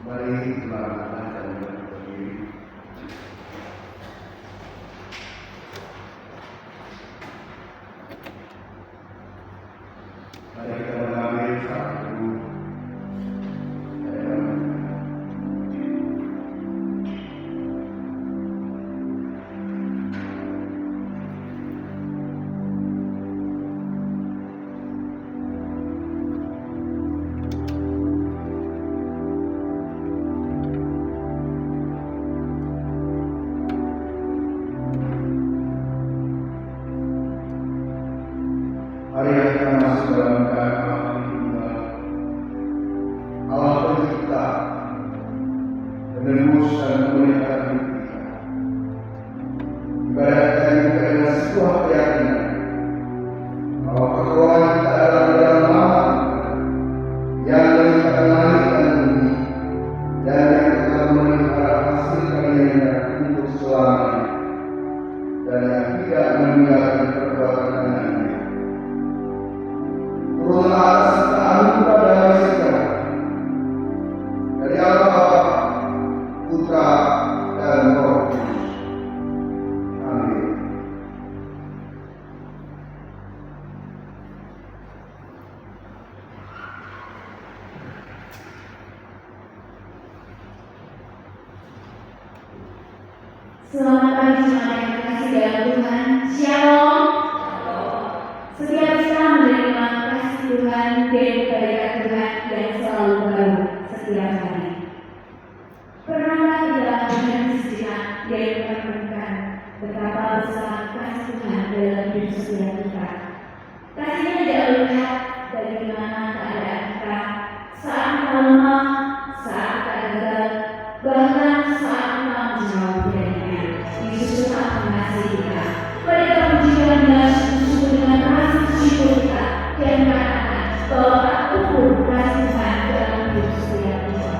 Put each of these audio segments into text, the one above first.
Mari selamatkan dan berdiri. Mari kita mengambil satu hari yang kita masuk dalam keadaan Allah pencipta, penebus dan memelihara hidup kita. Ibadah kita juga dengan sebuah keyakinan bahwa pertolongan kita adalah dalam nama yang menciptakan langit dan bumi dan yang telah memelihara hasil karyanya untuk selamanya dan yang tidak meninggalkan perbuatan anaknya. Turunlah atas kita anugerah damai sejahtera dari Allah Bapa, Putra, dan Roh Kudus. Amin. Selamat pagi jemaat yang terkasih dalam Tuhan. Shalom. Setiap kita menerima kasih Tuhan dan kebaikan Tuhan yang selalu baru setiap hari. Pernahkah kita mendengar sejenak dan merenungkan betapa besar kasih Tuhan dalam hidup setiap kita? Kasihnya tidak melihat bagaimana keadaan kita saat kita lemah, saat kita gagal, bahkan saat kita menjauh darinya. Yesus tetap mengasihi kita. Mari kita pujikan dengan sungguh dengan rasa syukur kita dan katakan bahwa tak ukur kasih Tuhan dalam hidup setiap kita.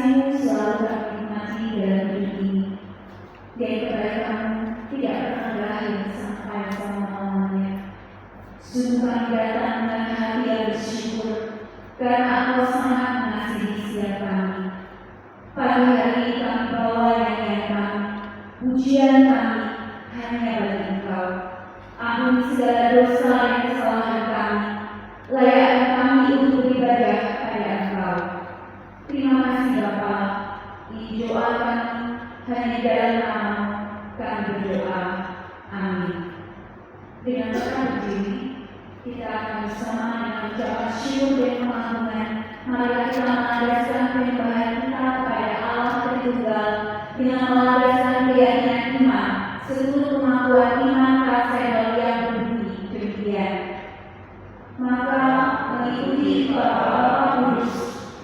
kasih-Mu selalu kami nikmati dalam hidup ini. Dan kebaikan-Mu tidak pernah berakhir sampai selama-lamanya. Sungguh kami datang dengan hati yang bersyukur karena Engkau sangat mengasihi setiap kami. Pagi hari ini kami bawa nyanyian kami, pujian kami hanya bagi Engkau. Ampuni segala dosa dan kesalahan kami, layakkan kami untuk beribadah pada Engkau. Terima kasih Bapa. Ini doa kami hanya dalam nama-Mu kami berdoa. Amin. Dengan kita berdiri, kita akan bersama dengan ucapan syukur dan pengagungan. Marilah kita melandaskan penyembahan kita kepada Allah Tritunggal dengan melandaskan keyakinan iman, seluruh pengakuan iman Rasul yang berbunyi demikian. Maka mengikuti Bapa Kudus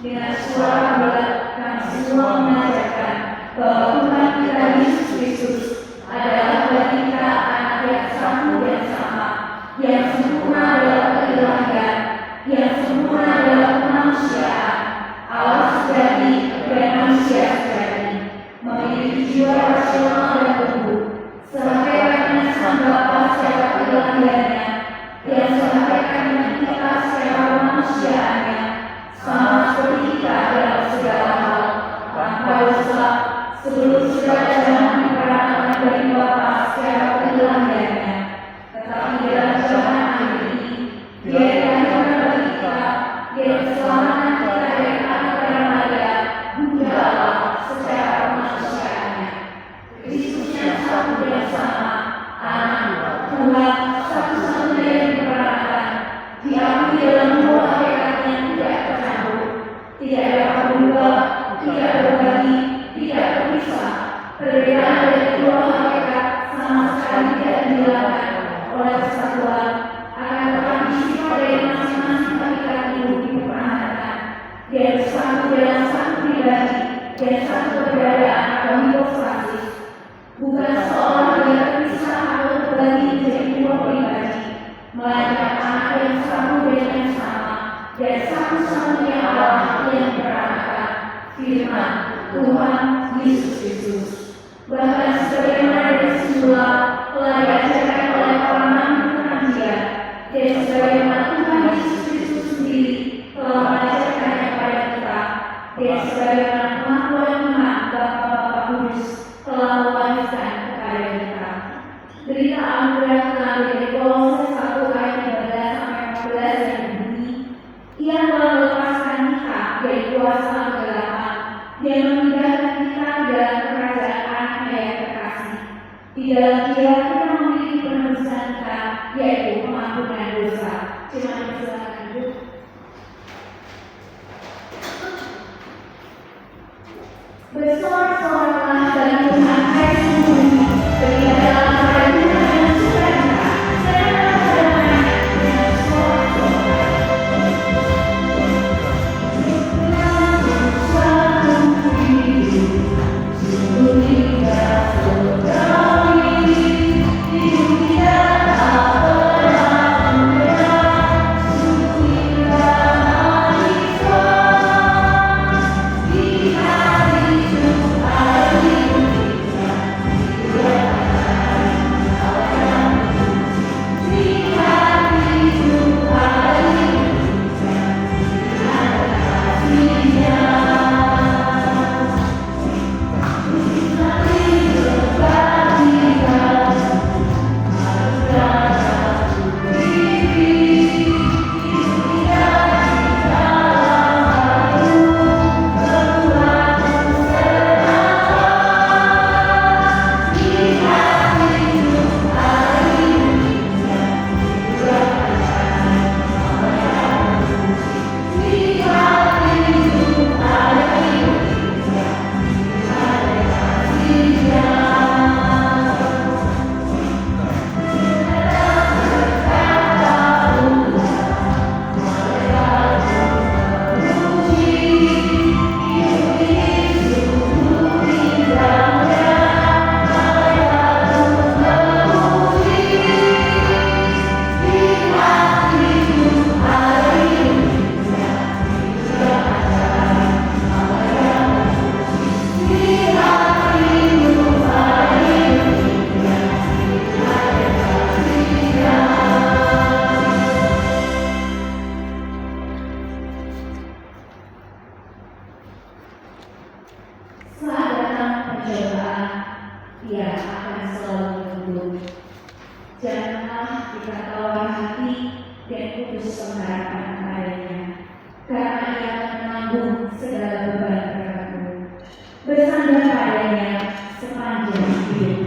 dengan suara bulat kami semua mengajarkan bahwa Tuhan kita Yesus Kristus adalah bagi kita anak yang satu dan sama, yang sempurna dalam keilahian, yang sempurna dalam kemanusiaan, Allah sejati dan manusia sejati, memiliki jiwa rasional dan tumbuh, sesuai dengan Sang Bapa secara keilahiannya, yang sesuai dengan kita secara kemanusiaannya, sama seperti kita dalam segala hal, tanpa dosa, sebelum segala zaman diperanakan dari Bapa secara keilahiannya. Tetapi dalam zaman akhir ini, Dia dilahirkan bagi kita, Dia keselamatan kita dari anak dan Maria, Bunda Allah secara kemanusiaannya. Kristus yang satu dan sama, Anak Tuhan satu-satunya yang diperanakan, diakui dalam dua hakikat yang tidak tercampur, tidak dapat berubah, tidak berbagi, tidak terpisah. Perbedaan dari dua hakikat sama sekali tidak dihilangkan oleh persatuan, akan tetapi sifat dari masing-masing hakikat itu diperanakan. Dia bersatu dalam satu pribadi dan satu keberadaan atau hipostasis, bukan seolah dia terpisah atau terbagi menjadi dua pribadi, melainkan anak yang satu dan yang sama, dan satu-satunya Allah yang diperanakan, Firman Tuhan Yesus Kristus. Bahkan sebagaimana dari semula telah diajarkan oleh para nabi penantian, dan sebagaimana Tuhan Yesus Kristus sendiri telah mengajarkannya kepada kita, dan sebagaimana pengakuan iman Bapa Kudus telah mewariskan kepada kita. Berita anugerah terambil dari Kolose 1 ayat 13 sampai 14 yang berbunyi, Ia telah melepaskan kita dari kuasa kegelapan dan memindahkan kita dalam kerajaan Anaknya yang terkasih. Di dalam Dia kita memiliki penebusan kita, yaitu pengampunan dosa. Jemaat silakan duduk. Bersorak-soraklah bagi Tuhan, hai seluruh bumi, beribadah kepada Tuhan dengan sukacita, serahlah kepada-Nya dengan sorak-sorai. Suatu hidup, sungguh indah sekali, hidup tidak tak pernah berhenti, sungguh indah manisnya. Di hari Tuhan pencobaan, Ia akan selalu menuntun. Janganlah kita tawar hati dan putus pengharapan padanya, karena Ia akan menanggung segala beban beratmu. Bersandar padanya sepanjang hidup.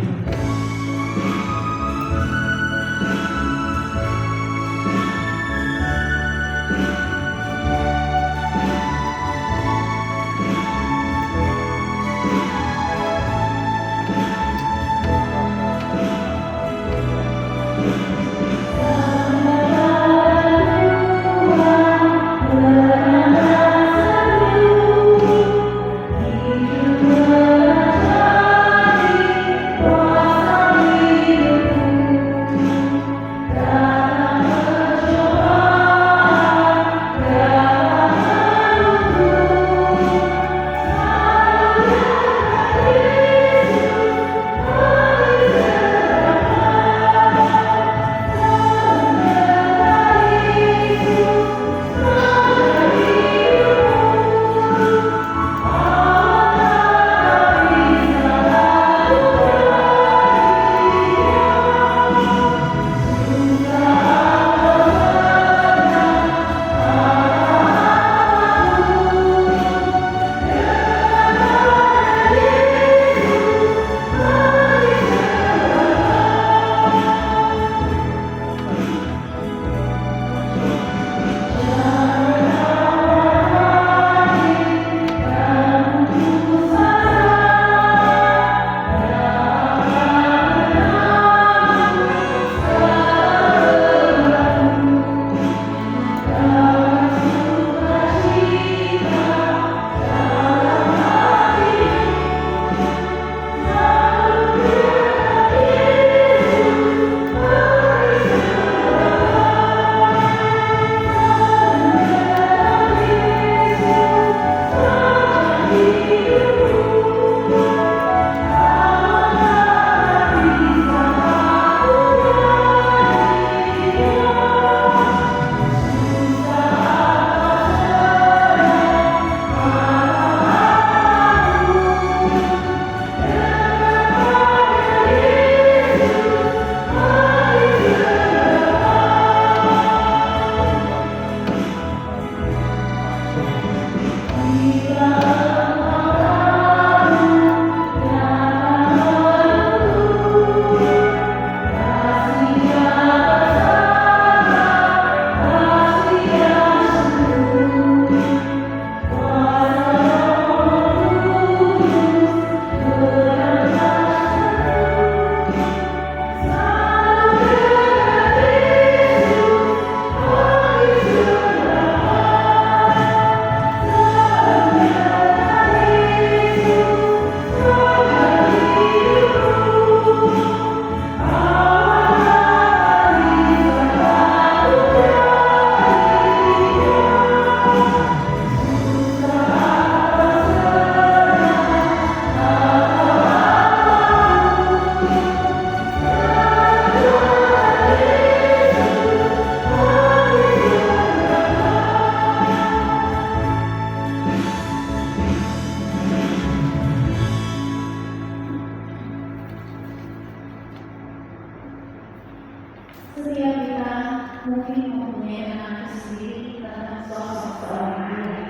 Setiap kita mungkin mempunyai kenangan sendiri tentang sosok seorang ayah.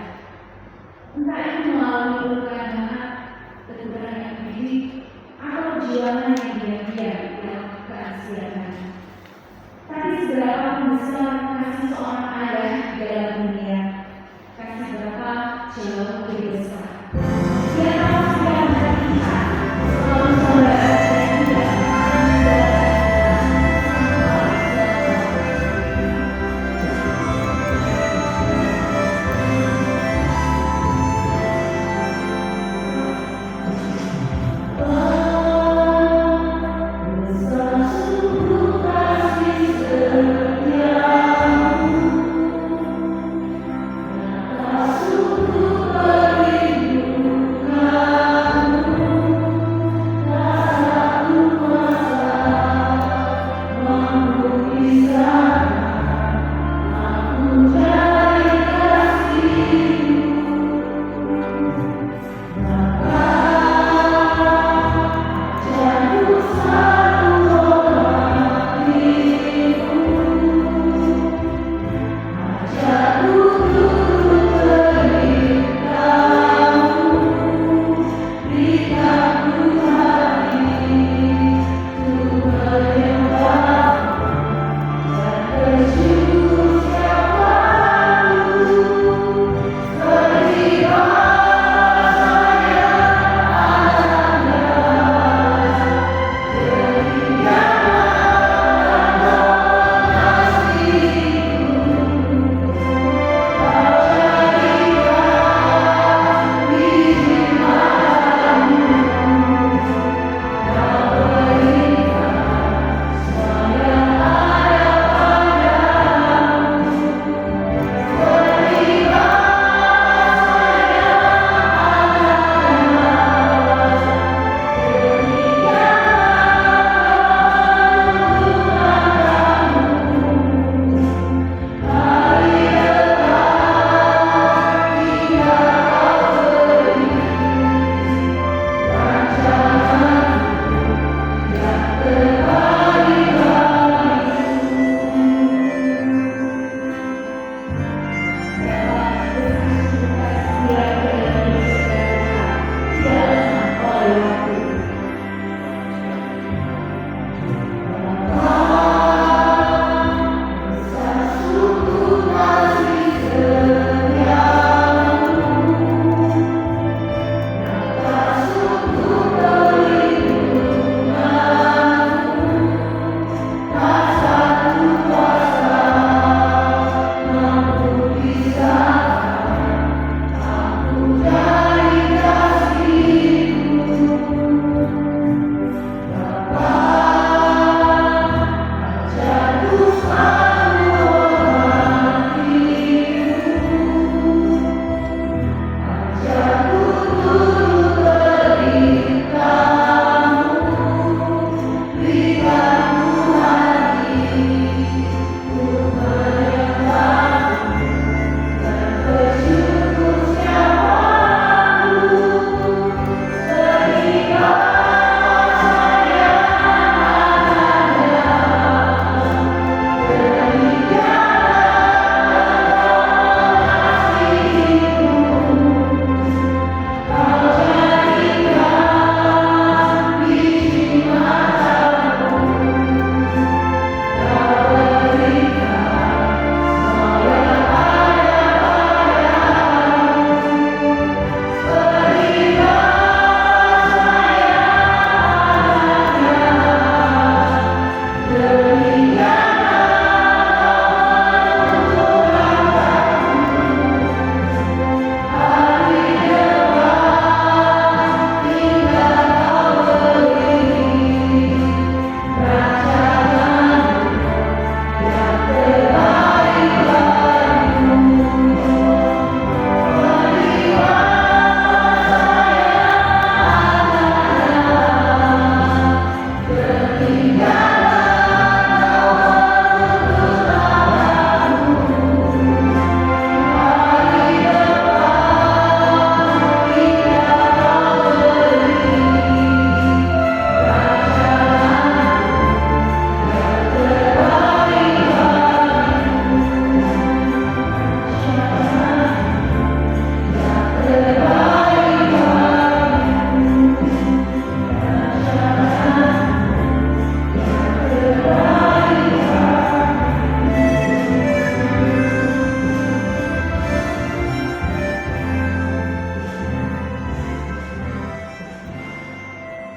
Entah itu melalui pelukan hangat, teguran yang mendidik, atau perjuangan yang diam-diam dalam kerahasiaan. Tapi seberapa besar kasih seorang ayah dalam dunia, kasih berapa jauh lebih besar. Dia tahu setiap hari kita selalu saudara dan tidak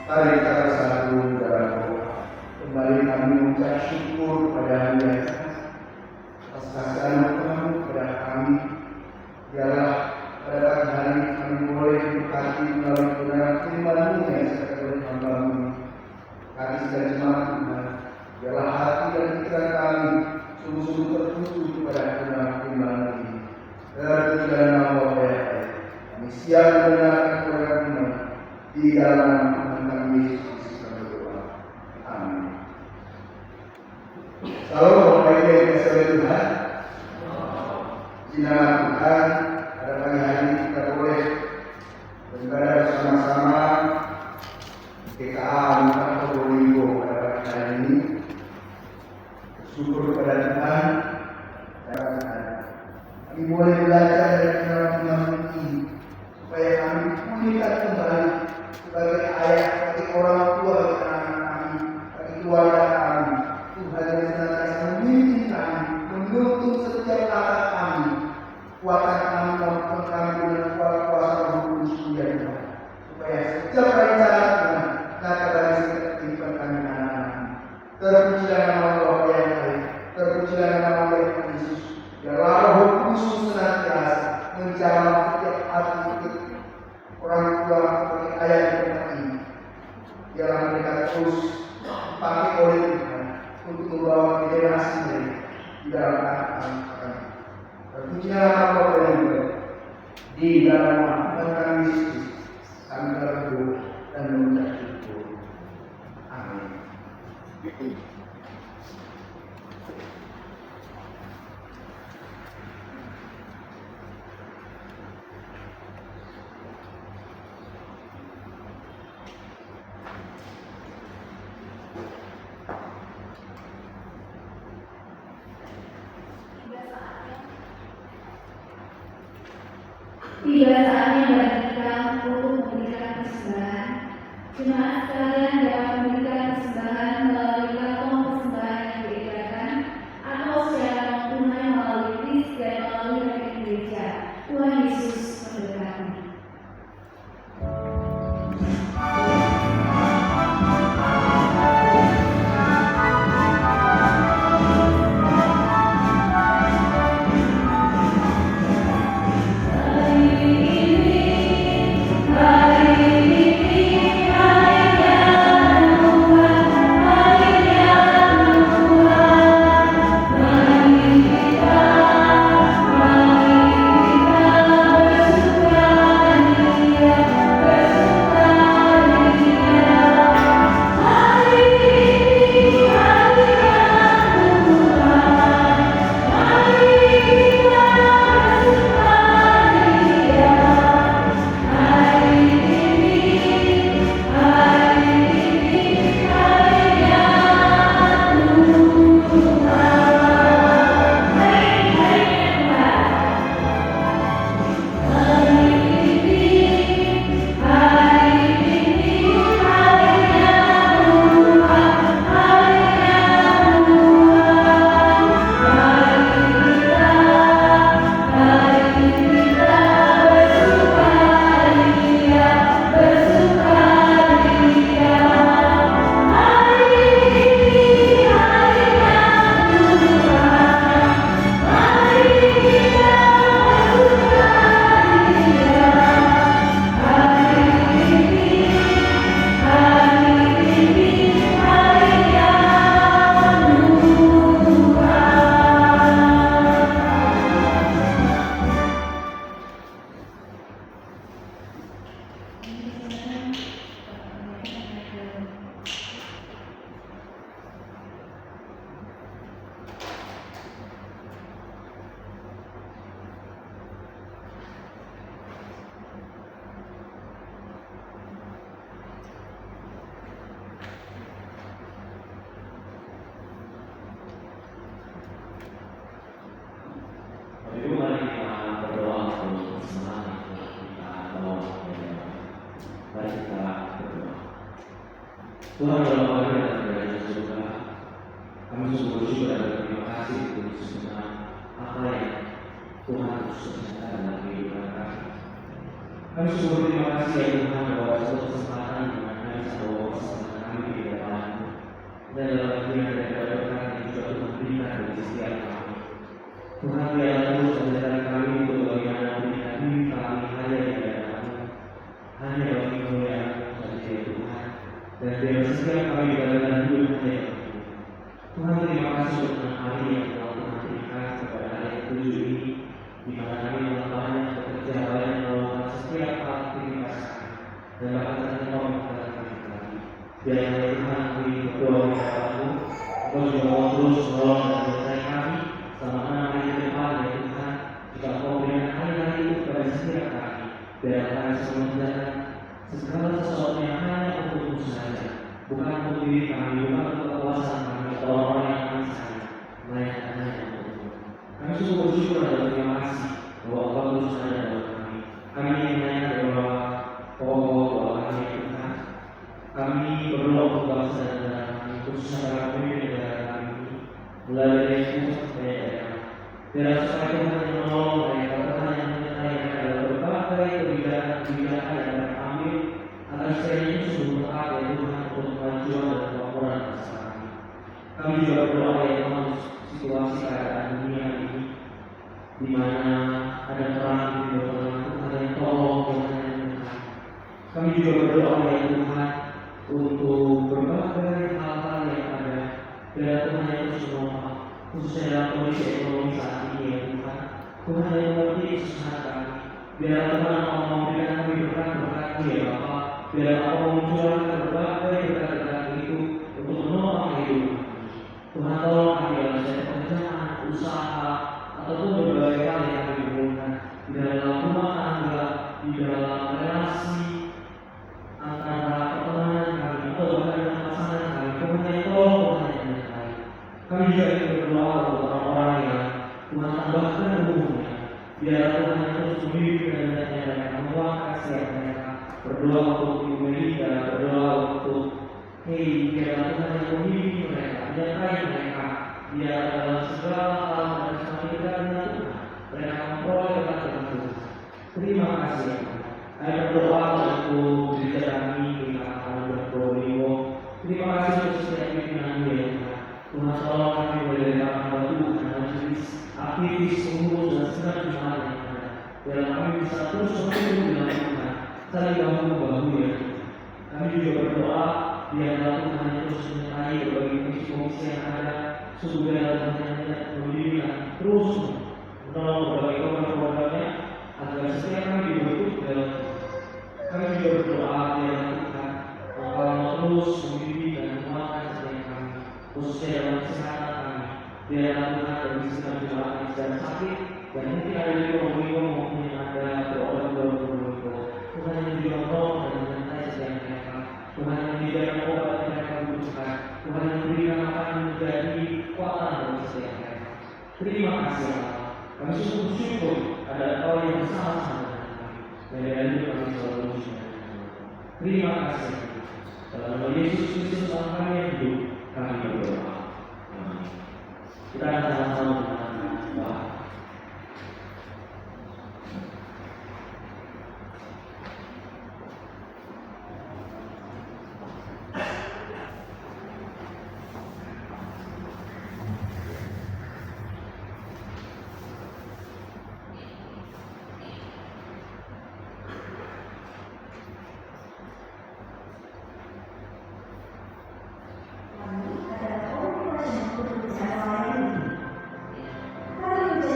Mari kita bersatu dalam doa. Kembali kami mengucap syukur kepada-Mu yang esa atas kasih anugerah-Mu kepada kami. Biarlah pada pagi hari kami boleh berkati melalui kebenaran firman-Mu yang disampaikan oleh hamba-Mu. Kami sedang jemaat Tuhan. Biarlah hati dan pikiran kami sungguh-sungguh tertuju kepada kebenaran firman-Mu ini. Dalam perjalanan nama Bapa yang baik, kami siap mendengarkan kebenaran firman di dalam Tuhan kami Yesus Kristus kami berdoa. Amin. Salam Bapak Ibu yang dikasihi oleh Tuhan. Di nama Tuhan, pada pagi hari ini kita boleh beribadah bersama-sama GKA Unpad Probolinggo pada pagi hari ini. Bersyukur kepada Tuhan. Kami boleh belajar dari firman-Tuhan ini supaya kami pulihkan kembali sebagai ayah, sebagai orang tua bagi anak-anak kami, bagi keluarga kami. Tuhan yang senantiasa memimpin kami, menuntun setiap langkah kami. Kuatkan kami, mampukan kami dengan kuasa Roh Kudus yang Tuhan, supaya setiap rencana Tuhan nyata dari setiap kehidupan kami anak-anak. Terpujilah nama Bapa yang baik, terpujilah nama Tuhan Yesus. Biarlah Roh Kudus senantiasa menjamah setiap hati orang tua sebagai ayah dan anak ini. Biarlah mereka terus dipakai oleh Tuhan untuk membawa generasi mereka di dalam anak-anak. Terpujilah nama Bapa yang baik. Di dalam nama Tuhan kami Yesus kami berdoa dan mengucap syukur. Amin. Tiba saatnya bagi kita untuk memberikan persembahan. Jemaat sekalian dapat memberikan persembahan melalui kantong persembahan yang dibedakan atau secara non tunai melalui kris dan melalui rekening gereja. Tuhan Yesus memberkati. Tuhan dalam hari dan berada surga, kami sungguh bersyukur dan berterima kasih untuk semua apa yang Tuhan sudah nyatakan dalam kehidupan kami. Kami sungguh berterima kasih ya Tuhan bahwa suatu kesempatan di mana kami bisa kasih untuk hari yang telah Tuhan berikan kepada hari yang ke-7 ini, di mana kami telah banyak bekerja banyak melakukan setiap aktivitas kami, dan bahkan kami mau mengatakan kami lagi. Biarlah Tuhan kami berdoa kepadamu, Engkau juga mau terus menolong dan menyertai kami selama 6 hari ke depan ya Tuhan. Jika Engkau berikan hari-hari itu kepada setiap kami, biarlah kami selalu menjalankan segala sesuatu yang hanya untuk saja, bukan untuk diri kami, bukan untuk kekuasaan kami atau orang yang kami sayang, melainkan hanya untuk kami sungguh bersyukur dan berterima kasih bahwa Engkau terus ada dalam kami. Kami ingin menaikkan doa pokok doa kami ya Tuhan. Kami berdoa untuk bangsa dan negara kami, khususnya para pemimpin negara kami ini, mulai dari pusat sampai daerah. Biarlah supaya Tuhan yang menolong mereka, Tuhan yang menyertai mereka dalam berbagai kebijakan yang mereka ambil, agar sekali ini sungguh tepat ya Tuhan untuk kemajuan dan kemakmuran bangsa kami. Kami juga berdoa ya Tuhan situasi keadaan dunia ini, di mana ada perang di Timur Tengah, Tuhan yang tolong, Tuhan yang menyertai. Kami juga berdoa ya Tuhan untuk berbagai hal-hal yang ada, biar Tuhan yang terus menolong, khususnya dalam kondisi ekonomi saat ini ya Tuhan. Tuhan yang mengerti kesusahan kami, biar Tuhan mau memberikan kami berkat-berkat ya Bapa, biar Engkau memunculkan berbagai berkat-berkat itu untuk menopang kehidupan kami. Tuhan tolong kami dalam setiap pekerjaan, usaha, ataupun berbagai hal yang kami lakukan di dalam rumah tangga, di dalam relasi antara pertemanan kami atau bahkan dengan pasangan kami. Tuhan yang tolong, Tuhan yang menyertai. Kami juga ingin berdoa untuk orang-orang yang Tuhan tambahkan umurnya, biar Tuhan yang terus membimbing dan menyertai mereka, menguatkan setiap mereka. Berdoa untuk Ibu Melida, berdoa untuk biar Tuhan yang membimbing mereka, menyertai mereka, biar dalam segala hal dan semakin dekat dengan Tuhan, mereka memperoleh berkat Tuhan. Terima kasih ya Tuhan. Kami berdoa untuk gereja kami, kita akan berprobo. Terima kasih untuk setiap pimpinan ya Tuhan. Tuhan tolong kami boleh dapat membantu majelis, aktivis, pengurus dan segala jemaat yang ada. Biar kami bisa terus bertumbuh dalam Tuhan, saling bahu-bahu ya Tuhan. Kami juga berdoa biarlah Tuhan yang terus menyertai berbagai komisi-komisi yang ada, supaya Tuhan yang membimbing terus menolong berbagai program-programnya agar setiap kami dibentuk dalam. Kami juga berdoa biarlah Tuhan Engkau terus membimbing dan menguatkan setiap kami, khususnya dalam kesehatan kami. Biarlah Tuhan bagi segala jemaat yang sedang sakit dan mungkin ada di Probolinggo maupun yang ada berobat di luar Probolinggo. Tuhan yang juga menolong dan menyertai setiap mereka. Tuhan yang menyediakan obat yang mereka butuhkan. Tuhan yang memberikan makanan menjadi kekuatan bagi setiap mereka. Terima kasih Allah. Kami sungguh bersyukur ada Engkau yang bersama-sama dengan kami. Dan kami selalu bersyukur. Terima kasih. Dalam nama Yesus Kristus Tuhan kami yang hidup, kami berdoa. Amin. Kita akan sama-sama mengatakan doa. Kami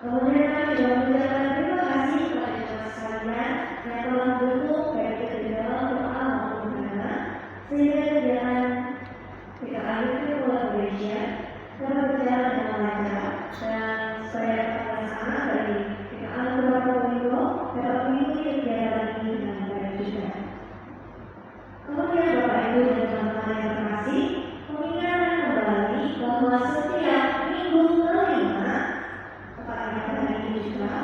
Kemudian kami juga mengucapkan terima kasih kepada jemaat sekalian yang telah mendukung baik itu di dalam doa maupun undangan, sehingga kegiatan PKA Collaboration dapat berjalan dengan lancar dan supaya pelaksanaan dari PKA Probolinggo dapat mengikuti kegiatan ini dengan baik juga. Kemudian Bapak Ibu dan teman-teman yang terkasih, mengingatkan kembali bahwa setiap minggu kelima, tepatnya hari ini juga,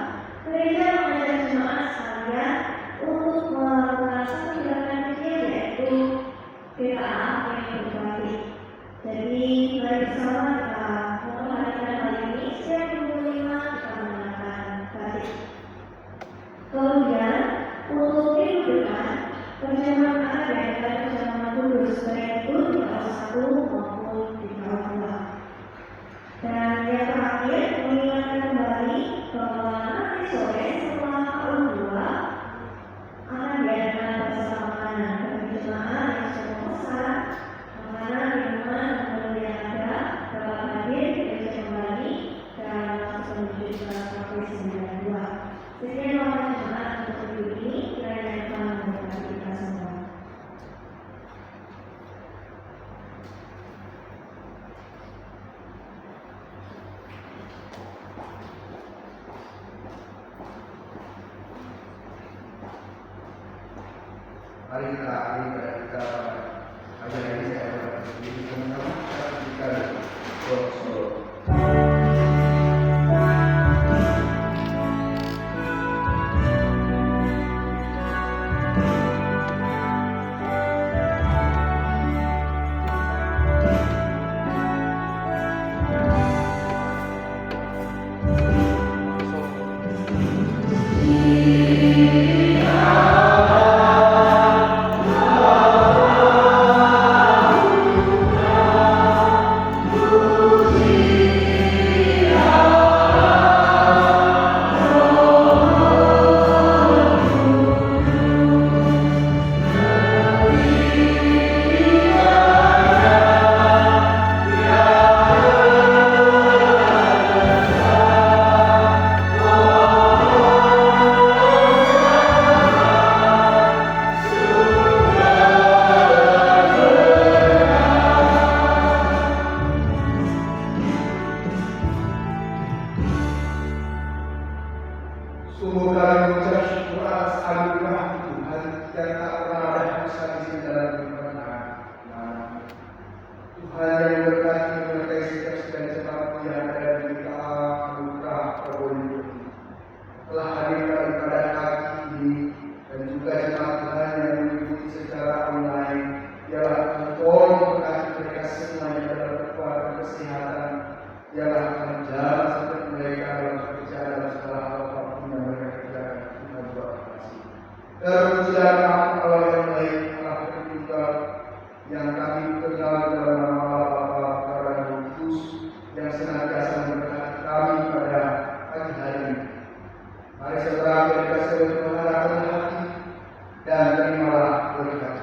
gereja mengajak jemaat sekalian untuk melakukan satu tindakan kecil, yaitu PKA yang berbalik. Jadi mari bersama kita memperhatikan hal ini. Setiap minggu kelima kita menggunakan batik. Kemudian untuk minggu depan, perjamuan akan diadakan perjamuan kudus, baik itu di tahun 1 maupun di tahun 2. Dan yang terakhir, mengingatkan kembali bahwa nanti sore setelah tahun 2 akan diadakan bersama makanan bagi jemaat yang sudah memesan makanan, minuman, kemudian ada dapat hadir gereja kembali dan langsung menuju ke sampai 92. Sekian waktu jemaat untuk minggu ini, kiranya Tuhan memberkati kita semua. Mari kita ajar ini saya berdiri teman-teman kita bersoal. Sungguh kami mengucap syukur atas anugerah Tuhan yang tak pernah ada habis-habisnya dalam kehidupan kami. Tuhan yang berkati menyertai setiap sekali jemaat yang ada di PKA Probolinggo telah hadir pada pagi ini, dan juga jemaat Tuhan yang mengikuti secara online. Biarlah Engkau memberkati mereka semuanya dalam kekuatan kesehatan. Biarlah Tuhan jalan sampai mereka dalam pekerjaan dalam segala hal apapun yang mereka kerjakan. Tuhan buat kasih. Terpujilah nama Allah yang baik, Allah tertinggal yang kami kenal dalam nama Allah Bapa, Putra dan Roh Kudus, yang senantiasa memberkati kami pada pagi hari ini. Mari saudara kita selalu menghadapkan hati dan terimalah berkat.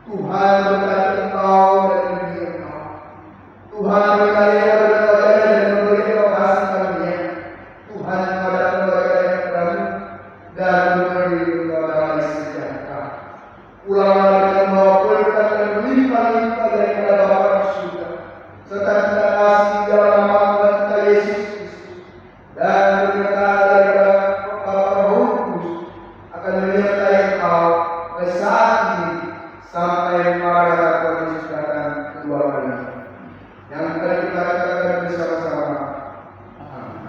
Tuhan berkati engkau dan memberi engkau. Tuhan berkati kepada dan memberi engkau kasih karunia. Tuhan kepada keluarga yang baru dan memberi engkau damai sejahtera. Ulanglah dengan membawa berkat dan berlimpah-limpah daripada Bapa di surga, serta cinta kasih dalam nama Tuhan kita Yesus Kristus, dan berkat daripada Bapa Roh Kudus akan menyertai engkau pada saat ini sampai pada Yesus datang kedua kali. Yang akan kita katakan bersama-sama. Amin.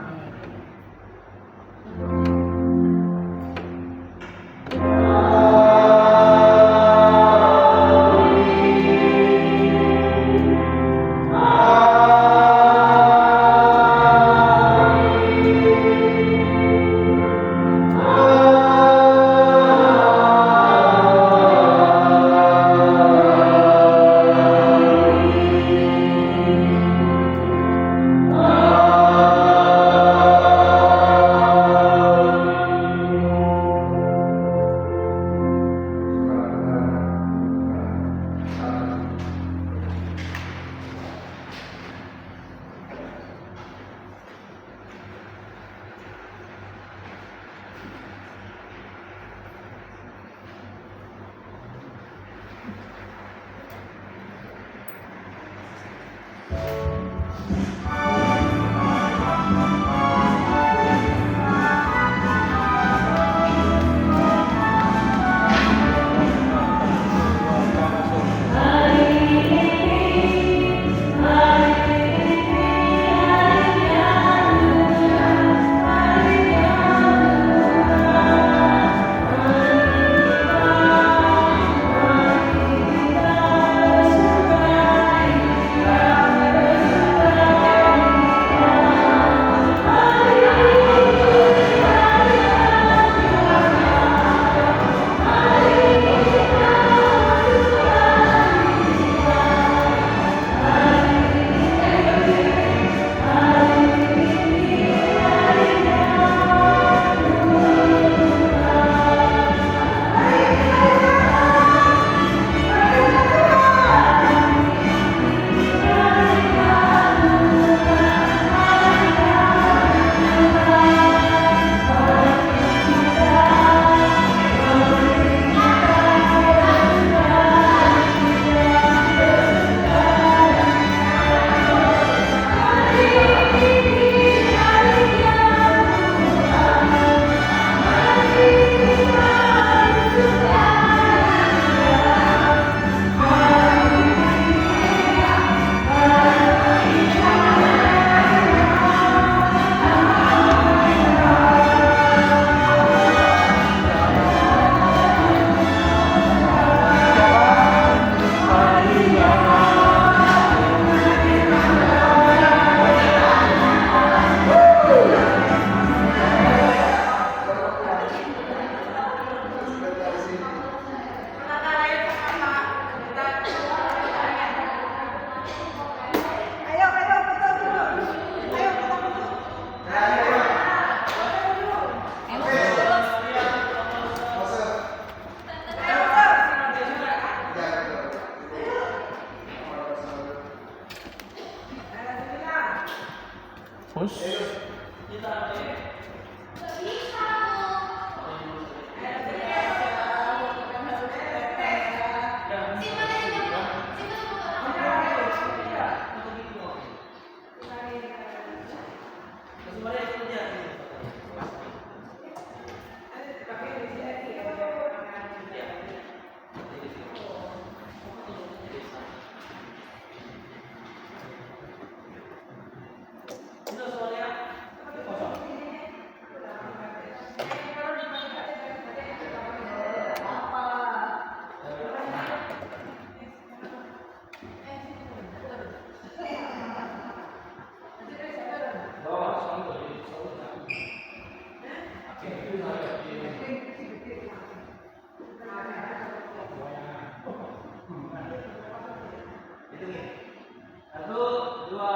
Satu, dua,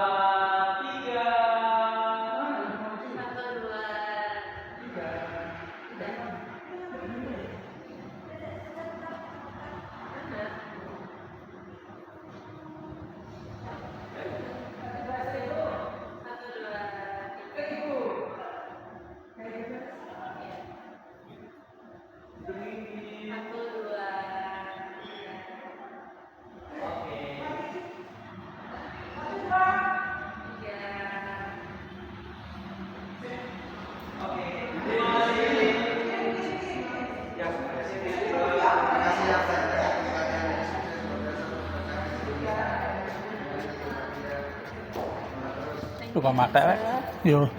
tiga. Lupa mata, yo.